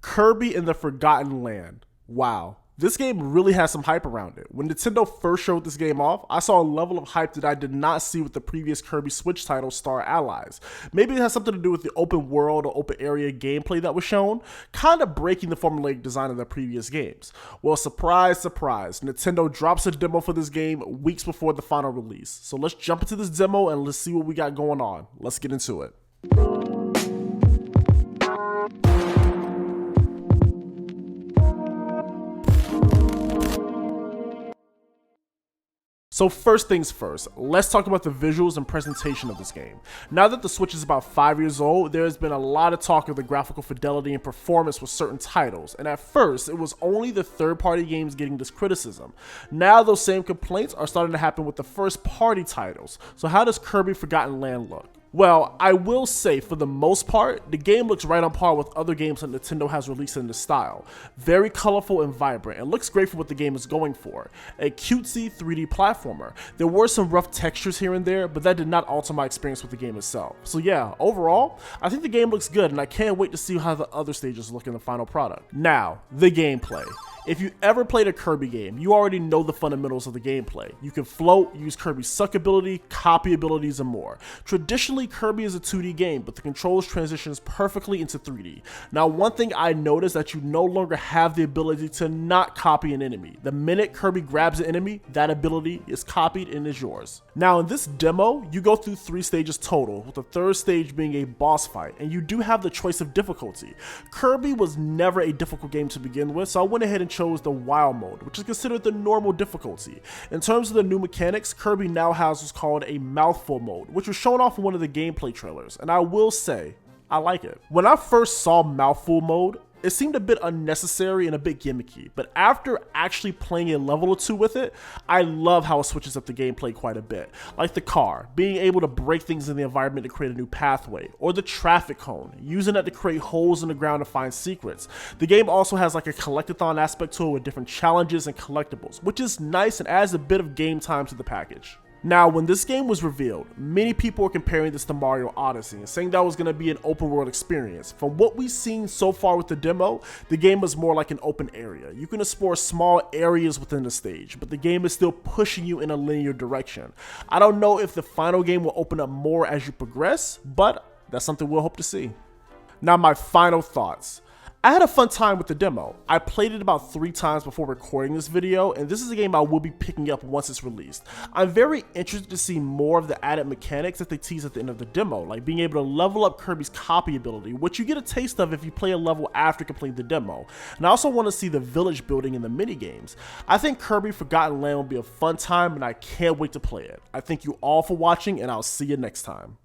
Kirby in the Forgotten Land. Wow. This game really has some hype around it. When Nintendo first showed this game off, I saw a level of hype that I did not see with the previous Kirby Switch title, Star Allies. Maybe it has something to do with the open world or open area gameplay that was shown, kind of breaking the formulaic design of the previous games. Well, surprise, surprise, Nintendo drops a demo for this game weeks before the final release. So let's jump into this demo and let's see what we got going on. Let's get into it. So first things first, let's talk about the visuals and presentation of this game. Now that the Switch is about 5 years old, there has been a lot of talk of the graphical fidelity and performance with certain titles, and at first, it was only the third-party games getting this criticism. Now those same complaints are starting to happen with the first-party titles. So how does Kirby Forgotten Land look? Well, I will say, for the most part, the game looks right on par with other games that Nintendo has released in this style. Very colorful and vibrant, and looks great for what the game is going for. A cutesy 3D platformer. There were some rough textures here and there, but that did not alter my experience with the game itself. So yeah, overall, I think the game looks good, and I can't wait to see how the other stages look in the final product. Now, the gameplay. If you ever played a Kirby game, you already know the fundamentals of the gameplay. You can float, use Kirby's suck ability, copy abilities, and more. Traditionally, Kirby is a 2D game, but the controls transitions perfectly into 3D. Now, one thing I noticed that you no longer have the ability to not copy an enemy. The minute Kirby grabs an enemy, that ability is copied and is yours. Now, in this demo, you go through 3 stages total, with the third stage being a boss fight, and you do have the choice of difficulty. Kirby was never a difficult game to begin with, so I went ahead and chose the wild mode, which is considered the normal difficulty. In terms of the new mechanics, Kirby now has what's called a mouthful mode, which was shown off in one of the gameplay trailers, and I will say, I like it. When I first saw mouthful mode, it seemed a bit unnecessary and a bit gimmicky, but after actually playing a level or two with it, I love how it switches up the gameplay quite a bit. Like the car, being able to break things in the environment to create a new pathway, or the traffic cone, using it to create holes in the ground to find secrets. The game also has like a collectathon aspect to it with different challenges and collectibles, which is nice and adds a bit of game time to the package. Now, when this game was revealed, many people were comparing this to Mario Odyssey and saying that was going to be an open world experience. From what we've seen so far with the demo, the game is more like an open area. You can explore small areas within the stage, but the game is still pushing you in a linear direction. I don't know if the final game will open up more as you progress, but that's something we'll hope to see. Now, my final thoughts. I had a fun time with the demo. I played it about 3 times before recording this video, and this is a game I will be picking up once it's released. I'm very interested to see more of the added mechanics that they tease at the end of the demo, like being able to level up Kirby's copy ability, which you get a taste of if you play a level after completing the demo. And I also want to see the village building in the minigames. I think Kirby Forgotten Land will be a fun time, and I can't wait to play it. I thank you all for watching, and I'll see you next time.